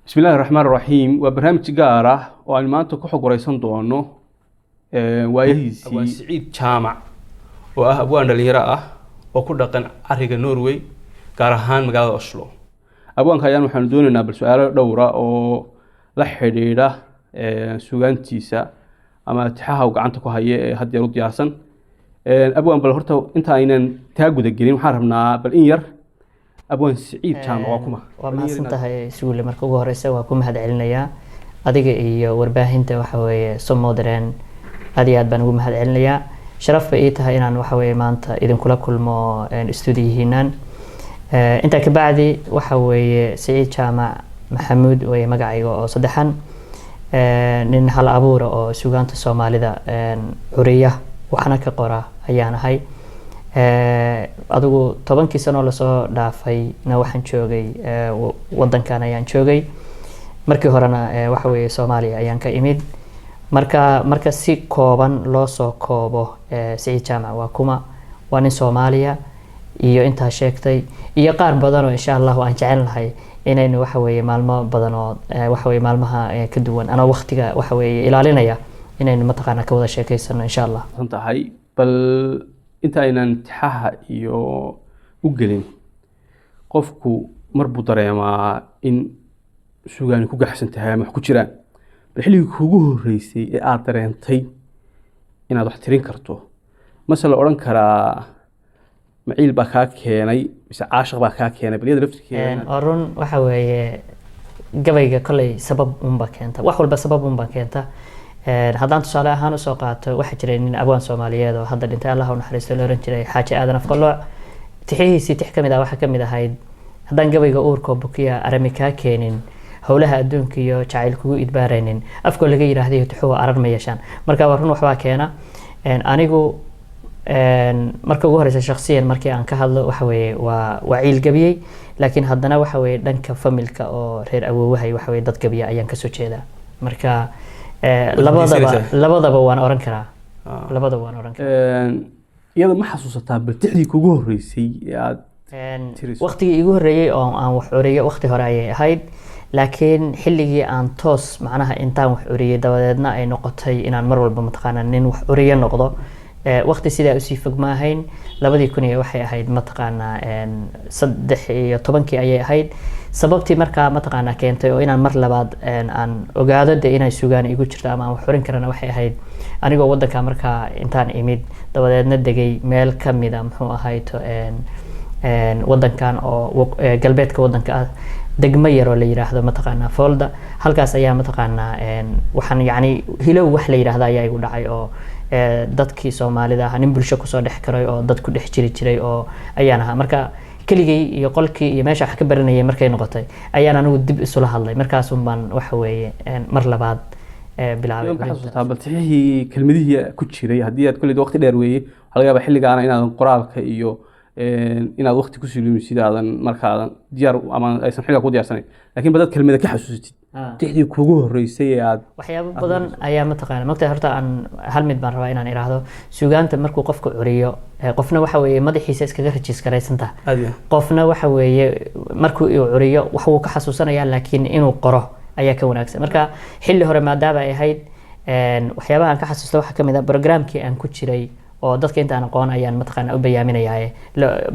بسم الله الرحمن الرحيم وبرنامج جارة وأنا ما أنت كحق رئيسان دوانو ويهيسي أبوان سعيد جامع وأبوان الهراء وكل دقن عريق النرويج جارهان مقال أصله أبوان كيان وحندوننا بالسؤال دورة أو لحديدة سوغان تيسا أما تحاها وقعنتكو هاي هدي رد ياسن أبوان بالهرتو أنت أين تاجود الجريم حاربنا بالإنير أبوان سعيد جامع وكما وما سنتها سؤال مركو هرسة وكم هذا علنيا أديك إيه ورباهنت وحوي صم مدرن أديات بنقوم هذا علنيا شرف بقيتها إن وحوي ما أنت إذا كل ما استودي هنان أنت كبعدي وحوي سعيد جامع محمود ومقعي وصدحن نن هل أبورة أو سوغانت الصومالي ذا عرية وحنا كقرة أيانا هاي adigu 10 sano la soo dhaafay na waxaan joogay wadankan ayaan joogay markii horena waxa weeye Soomaaliya ayaan ka imid marka si kooban loo soo koobo Saciid Jaamac waa nin Soomaaliya iyo inta sheegtay iyo qaar badan oo insha Allah aan jecelnahay inaynu waxa weeye maalmo badan oo waxa weeye maalmaha ka duwan ana waqtiga waxa weeye ilaalinaya inaynu mataqaana ka wada sheekaysano insha Allah santahay bal inta aynan taxaha iyo u gelin qofku marbu dareemaa in suugaan ku gaxsan tahay ama wax ku jiraan xilliga kugu horeysay ee aad dareentay inaad wax tirin karto masala oran karaa maciil baa ka keenay mise caashaq baa ka keenay baliyada laftirkeena arun waxa weeye gabayga kulay sabab unba keenta wax walba sabab unba keenta haddaan tusaale ahaan u soo qaato waxa jiray nin abwaan Soomaaliyeed oo hadda dhintay Allah u naxariisto la oran jiray Xaaji Aadan Afqalooc tixihiisii tix kamid ah waxa kamid ahayd haddaan gabayga uurka bukiya arami ka keenin howlaha adduunka iyo jacaylkugu idbaaraynin afko laga yiraahday tuxuu aran ma yeeshaan marka waa run waxba keena anigu marka ugu horeysa shakhsiyan markii aan ka hadlo waxa weeye waa waciil gabiyay laakiin haddana waxa weeye dhanka familka oo reer awoowahay waxa weeye dad gabiya ayaan ka soo jeedaa marka labadaba waan oran karaa iyada ma xasuusataa baltixdii kugu horeysay aad waqtigii igu horeeyay oo aan wax curiyo waqti hore ayay ahayd laakiin xilligii aan toos macnaha intaan wax curiyay dabadeedna ay noqotay inaan mar walba mataqaana nin wax curiyo noqdo waqti sidaa u sii fog ma ahayn 2000 waxay ahayd mataqaana 13 ayay ahayd sababtii markaa mataqaana keentay oo inaan mar labaad aan ogaado inay suugaan igu jirto ama aan wax xurin karana waxay ahayd anigoo wadanka markaa intaan imid dabadeedna degay meel kamid ah muxuu ahayto wadankan oo galbeedka wadanka ah degmo yar oo la yiraahdo mataqaana Folda halkaas ayaa mataqaana waxaan yaani hilow wax la yiraahdo ayaa igu dhacay oo dadkii Soomaalida ah nin bulsho ku soo dhex karay oo dad ku dhex jiray oo ayaan ahaa marka keligay iyo qolkii iyo meesha wax ka baranayay markay noqotay ayaan anigu dib isula hadlay markaas baan waxa weeye mar labaad bilaabay baltixii kelmadihii ku jiray hadii aad kulli waqti dheer weeyay waxa laga yaabaa xilligaana inaad qoraalka iyo inaad waqti ku silumin sidaadan markaadan diyaar ama aysan xilliga ku diyaarsanayn laakiin badad kelmada ka xasuusatid tixdii kugu horeysay aad waxyaabo badan ayaa mataqaana magta horta aan hal mid baan rabaa inaan iraahdo suugaanta markuu qofku curiyo qofna waxa weeye madaxiisa iskaga rajiis gareysanta qofna waxa weeye markuu uu curiyo wax uu ka xasuusanaya laakiin inuu qoro ayaa ka wanaagsan marka xilli hore maadaama ay ahayd waxyaabaha aan ka xasuusto waxa kamid ah barnaamijkii aan ku jiray oo dadka inta aan aqoon ayaan mataqaana u bayaaminayaa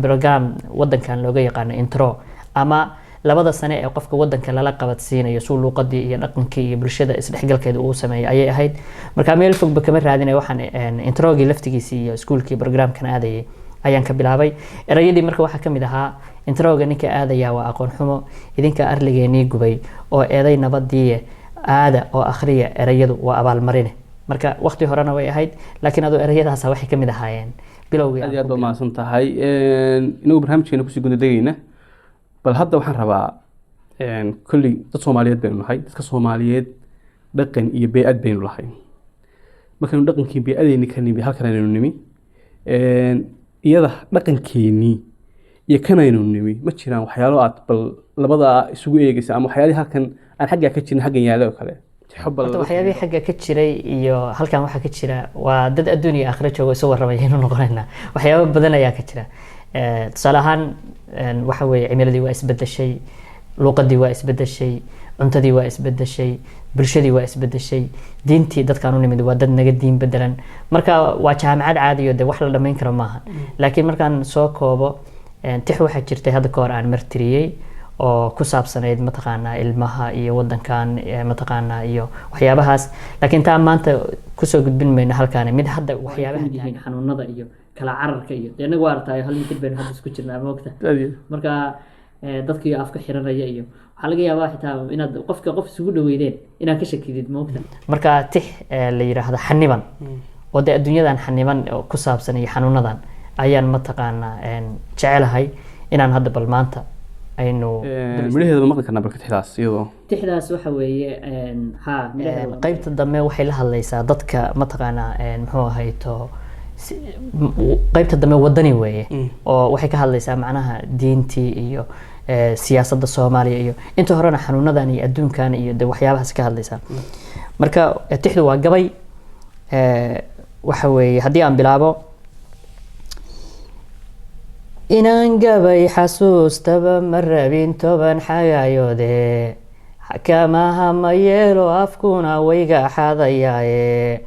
program wadankan looga yaqaan intro ama labada sano ee qofka wadanka lala qabadsiinayo soo luuqadii iyo dhaqankii iyo bulshada isdhexgalkeeda uu sameeyay ayay ahayd marka meel fog kama raadinay waxaan introgi laftigiisii iyo iskuulkii programkan aadayay ayaan ka bilaabay erayadii marka waxa kamid ahaa introga ninka aadaya waa aqoon xumo idinka arligeeni gubay oo eeday nabadii aada oo akhriya erayadu waa abaal marine marka waqti horena way ahayd laakiin adu erayadaas waxay kamid ahaayeen bilowgii aad ma maasan tahay inuu barnaamijkeena ku sii gudagayna bal hadda waxaan rabaa kulli dad Soomaaliyeed baynu nahay dadka Soomaaliyeed dhaqan iyo beecad baynu lahayn markaynu dhaqankii beecadeenni ka nimi halkan aynu nimi iyada dhaqankeeni iyo kanaynu nimi ma jiraan waxyaalo aad bal labada isugu eegaysa ama waxyaalaha halkan aan xagga ka jirin xaggan yaalo kale waxyaabaha xagga ka jiray iyo halkan waxa ka jira waa dad adduun iyo aakhira jooga soo warramay inuu noqonayna waxyaabo badan ayaa ka jira tusaale ahaan waxa weeye cimiladii waa isbedeshay luqadii waa isbedeshay cuntadii waa isbedeshay bulshadii waa isbedeshay diintii dadkaan u nimid waa dad naga diin bedelan marka waa jaamacad caadi oo wax la dhameyn karo maaha laakiin markaan soo koobo tix waxaa jirtay hadda ka hor aan martiriyey oo ku saabsanayd mataqaanaa ilmaha iyo wadankan mataqaanaa iyo waxyaabahaas laakiin taa maanta kusoo gudbin mayno halkaan mid hadda waxyaabaha yihiin xanuunada iyo kala cararka iyo inaga waa artay hal mid baynu hadda isku jirnaa moogta marka dadkii afka xiranaya iyo waxa laga yaabaa xitaa inaad qofka qof isugu dhaweydeen inaad ka shakidid moogta marka tix la yiraahdo xaniban oo adduunyadan xaniban ku saabsan iyo xanuunadan ayaan mataqaanaa jecelahay inaan hadda bal maanta aynu midhaheeda maqli karnaa balka tixdaas waxa weeye qaybta dambe waxay la hadlaysaa dadka mataqaanaa muxuu ahayto qaybta dambe wadani weeye oo waxay ka hadlaysaa macnaha diintii iyo siyaasadda Soomaaliya iyo inta horena xanuunadan iyo adduunkan iyo waxyaabahaas ka hadlaysaa marka tixdu waa gabay waxa weeye haddii aan bilaabo inaan gabay xasuustaba ma rabin toban xagayoode xakamaha ma yeelo afkuna wayga xadayaaye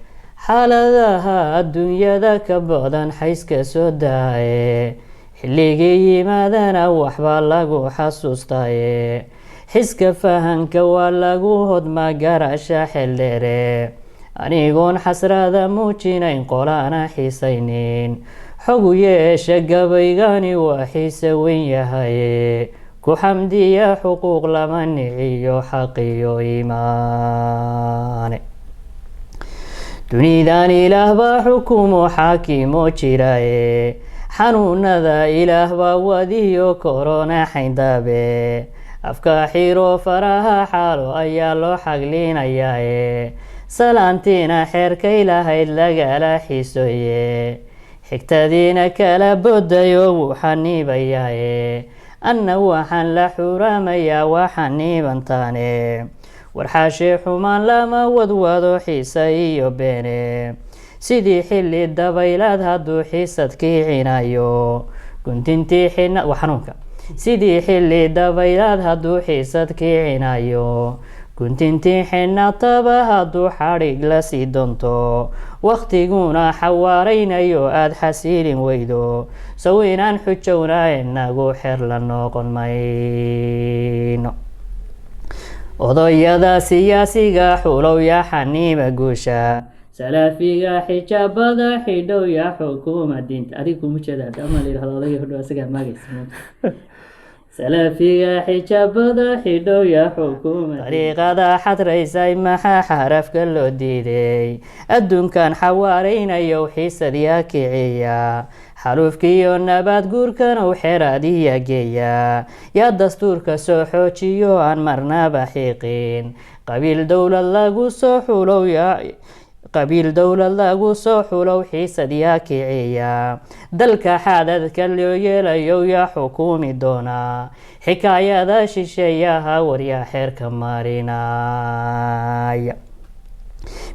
xaaladaha adduunyada ka badan xayska soo daaye xilligii yimaadana waxbaa lagu xasuustaaye xiska fahanka waa lagu hodma garasha xeldheere anigoon xasrada muujinayn qolaana xiisaynin xogu yeesha gabaygani waa xiise weyn yahaye ku xamdiya xuquuq lama niciyo xaqiyo iimaane dunidan ilaah baa xukumo xaakimo jiraye xanuunada ilaah baa wadiyo korona xayndaabe afka xiro faraha xaalo ayaa loo xaglinayaye salaantiina xeerkay lahayd lagala xiisoye xigtadiina kala bodayo wuu xaniibayaye anna waxaan la xuramayaa waa xaniibantaane warxaashe xumaan lama wadwado xiisa iyo beene sidii xilli dabaylaad hadduu xiisad kiicinayo guntintii xina waa xanuunka sidii xilli dabaylaad hadduu xiisad kiicinayo guntintii xinataba hadduu xadhig la sii doonto waqtiguna xawaaraynayo aada xasiilin weydo sow inaan xujownaa inagu xer la noqon mayno odayada siyaasiga xulow yaa xaniima guusha salaafiga xijaabada xidhow yaa xukuma diinta adiga kuma jeeda ama la yidhahdo odayga hodhow asagaa maagaysa salaafiga xijaabada xidhow yaa xukuma dariiqada xadraysay maxaa xarafka loo diiday adduunkan xawaaraynayo xiisad yaa kiciya xaluufkiiyo nabaad guurkan u xeraadiya geeya yaa dastuurka soo xoojiyo aan marnaba xiiqin qabiil dowlad lagu soo xulow xiisad yaa kiciya dalka xadadka loo yeelayo yaa xukumi doona xikaayada shisheeyaha waryaa xeerka marinaya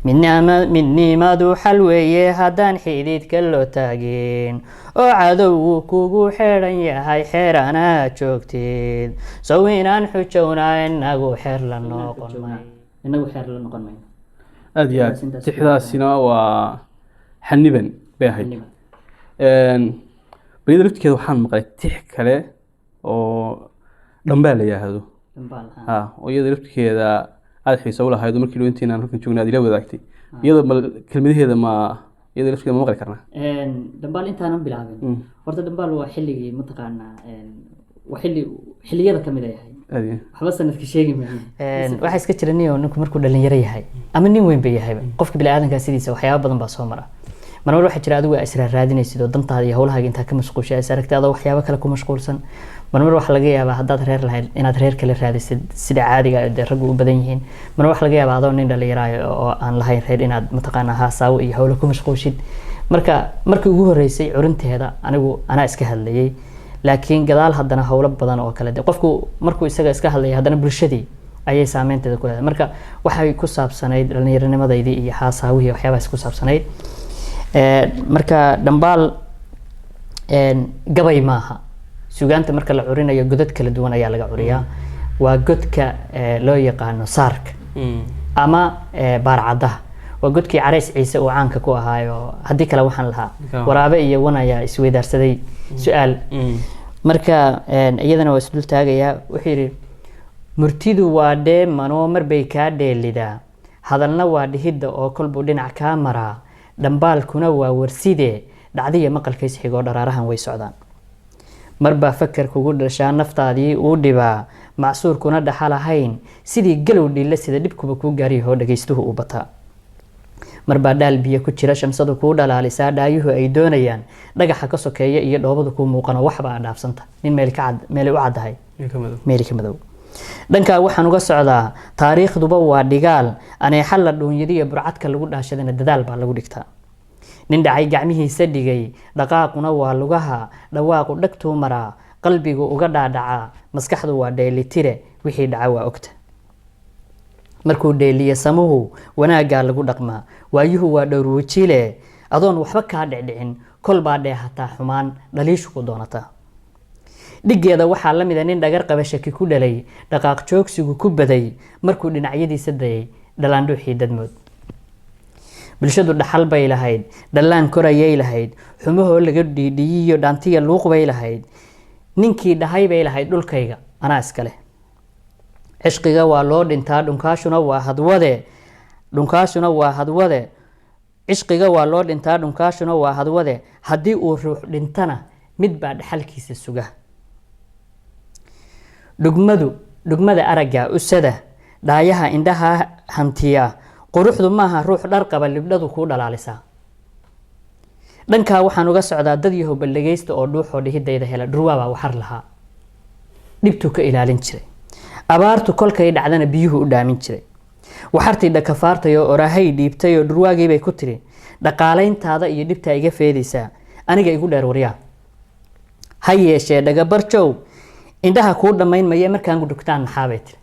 midnimadu xal weeye haddaan xididka loo taagin oo cadowgu kugu xeedhan yahay xeer anaa joogtid sow inaan xujownaa inagu xeer la noqon mayno aad iyo aad tixdaasina waa xaniban bay ahayd baliyada laftirkeeda waxaan maqlay tix kale oo dhambaal la yidhaahdo oo iyada laftirkeeda aada xiisa ulahayd markii dhow intiinaan halkan joogna aad ila wadaagtay iyada kelmadaheeda iyada laftirkeeda ma maqli karnaa dhambaal intaanan bilaabin horta dhambaal waa xilligii mataqaanaa waa xilliyada kamid ay ahayd waxba sanadka sheegi maayo waxa iska jira ninku markuu dhalinyaro yahay ama nin weyn bay yahay qofka bini'aadanka sidiisa waxyaabo badan baa soo mara marmar waxaa jira adigu isra raadinaysid oo dantaada iyo hawlahaaga intaa ka mashquulshay is aragtay adoo waxyaabo kale ku mashquulsan marmar waxaa laga yaabaa haddaad reer lahayd inaad reer kale raadisid sida caadiga ee raggu u badan yihiin marmar waxaa laga yaabaa adoo nin dhalinyaro oo aan lahayn reer inaad mataqaanaa haasaawo iyo hawlo ku mashquulshid markii ugu horeysay curinteeda anaa iska hadlayay laakiin gadaal haddana hawlo badan oo kale qofku markuu isaga iska hadlaya haddana bulshadii ayay saameynteeda ku leedahay marka waxay ku saabsanayd dhallinyaranimadeydii iyo haasaawihii waxyaabahaas ku saabsanayd marka dhambaal gabay maaha suugaanta marka la curinayo godad kala duwan ayaa laga curiyaa waa godka loo yaqaano saarka ama baarcadaha waa godkii Carays Ciise uu caanka ku ahaayo hadii kale waxaan lahaa waraabe iyo wanaya isweydaarsaday su'aal marka iyadana waa isdul taagaya wuxuu yiri murtidu waa dheemano marbay ka dheelidaa hadalna waa dhihida oo kolbu dhinac ka maraa dambaalkuna waa warside dhacdiya maqalkiis xigo dharaarahan way socdaan marba fakar kugu dhashaa naftaadii uu dhibaa macsuurkuna dhaxalahayn sidii galow dhila sida dhibkuba ku gaariyo dhageystuhu u bataa marba dhaal biyo ku jira shamsadu ku dhalaalisaa dhaayuhu ay doonayaan dhagaxa ka sokeeya iyo dhoobadu ku muuqana waxba dhaafsanta nin meel u cadahay meel ka madow dhanka waxaan uga socdaa taariikhduba waa dhigaal anay xal la dhuunyadiyo burcadka lagu dhaashadana dadaal baa lagu dhigtaa nin dhacay gacmihiisa dhigay dhaqaaquna waa lugaha dhawaaqu dhagtuu maraa qalbigu uga dhaadhaca maskaxdu waa dheelitire wixii dhaca waa ogta markuu dheeliyo samuhu wanaaga lagu dhaqmaa waayuhu waa dhowrwajile adoon waxba ka dhicin kol baa dheehataa xumaan dhaliishu ku doonata dhigeeda waxaa la mid ah nin dhagar qaba shaki ku dhalay dhaqaaq joogsigu ku baday markuu dhinacyadiisa dayay dhalaandhuuxii dadmood bulshadu dhaxal bay lahayd dhalaan korayay lahayd xumahoo laga dhiidhiyiyo dhaantiya luuq bay lahayd ninkii dhahay bay lahayd dhulkayga anaa iskale cishqiga waa loo dhintaa dhunkaashuna waa hadwade cishqiga waa loo dhintaa dhunkaashuna waa hadwade haddii uu ruux dhintana mid baa dhaxalkiisa suga dhugmada aragga usada dhaayaha indhaha hantiya quruxdu maaha ruux dhar qaba libdhadu ku dhalaalisa dhanka waxaan uga socdaa dad yahow ballageysta oo dhuuxoo dhihidayda hela dhurwaaba waxar lahaa dhibtu ka ilaalin jiray abaartu kolkay dhacdana biyuhu u dhaamin jiray waxartii dhakafaartay oo orahay dhiibtay oo dhurwaagii bay ku tiri dhaqaalayntaada iyo dhibta iga feedaysaa aniga igu dheer waryaa ha yeeshee dhagabarjow indhaha kuu dhammayn maya markaan gudhugtaan maxaa bay tiri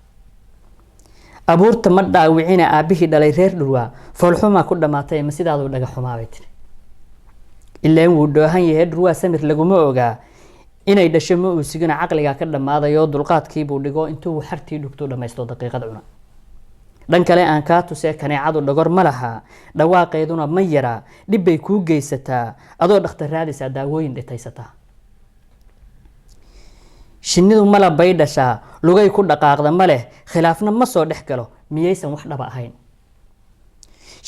abuurta ma dhaawicina aabihii dhalay reer dhurwaa foolxumaa ku dhammaatay ma sidaaduu dhaga xumaa bay tiri ilaan wuu dhoohan yahay dhurwaa samir laguma ogaa inay dhasho ma uu sigina caqliga ka dhammaadayo dulqaadkii buu dhigo intuu waxartii dhugto dhamaysto daqiiqad cuna dhan kale aan kaa tusee kaneecadu dhagor ma laha dhawaaqeeduna ma yara dhib bay kuu geysataa adoo dhakhtar raadaysaa daawooyin dhitaysataa shinnidu malab bay dhashaa lugay ku dhaqaaqda ma leh khilaafna ma soo dhex galo miyaysan wax dhaba ahayn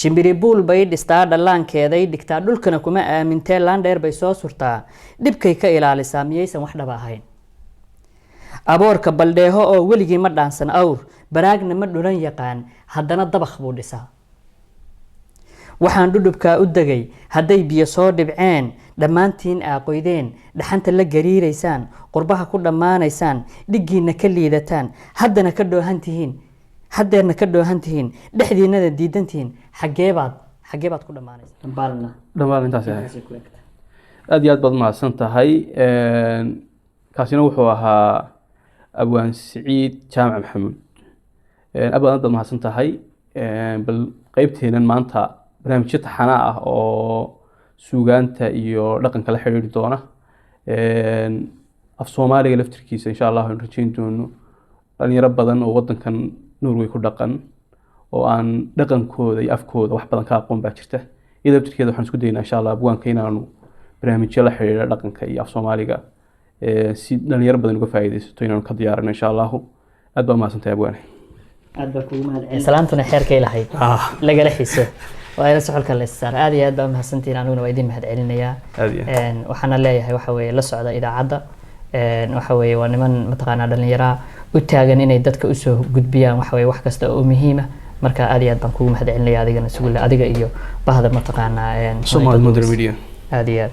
shimbiri buul bay dhistaa dhallaankeeday dhigtaa dhulkana kuma aamintee laandheer bay soo surtaa dhibkay ka ilaalisaa miyaysan wax dhaba ahayn aboorka baldheeho oo weligii ma dhaansan awr baraagna ma dhulan yaqaan haddana dabakh buu dhisaa waxaan dhudhubkaa u degay hadday biyo soo dhibceen dhammaantiin aaqoydeen dhaxanta la gariiraysaan qurbaha ku dhammaanaysaan dhiggiina ka liidataan haddana ka dhoohan tihiin haddeerna ka dhoohan tihiin dhexdiinada diidan tihiin xageebaad ku dhammaanaysaa dhammaan intaas aad iyo aad baad mahadsan tahay kaasina wuxuu ahaa abwaan Siciid Jaamac Maxamuud aad baad mahadsan tahay bal qaybteenan maanta barnaamijyo taxana ah oo suugaanta iyo dhaqanka la xiriiri doona af Soomaaliga laftirkiisa insha Allah aan rajayn doono dhalinyaro badan oo wadankan Norway ku dhaqan oo aan dhaqankooda iyo afkooda wax badan ka aqoon baa jirta iyada laftirkeeda waxaan isku daynaa insha Allah abwaanka inaanu barnaamijyo la xiriira dhaqanka iyo af Soomaaliga si dhalinyaro badan uga faa'iideysato inaanu ka diyaarino insha Allah aad baa mahadsantahay abwaan aad baa kugu mahadcelin salaantuna xeerkay lahayd lagala xiiso waa saxolka la saar aad iyo aad baa mahadsantiin aniguna waa idin mahadcelinayaa waxaana leeyahay waxa weeye la socda idaacadda waxa weeye waa niman mataqaanaa dhalinyaro u taagan inay dadka u soo gudbiyaan waxa weeye wax kasta oo muhiim ah marka aad iyo aad baan kugu mahadcelinayaa adigana su'aal adiga iyo bahda mataqaanaa Somali Modern Media aad iyo aad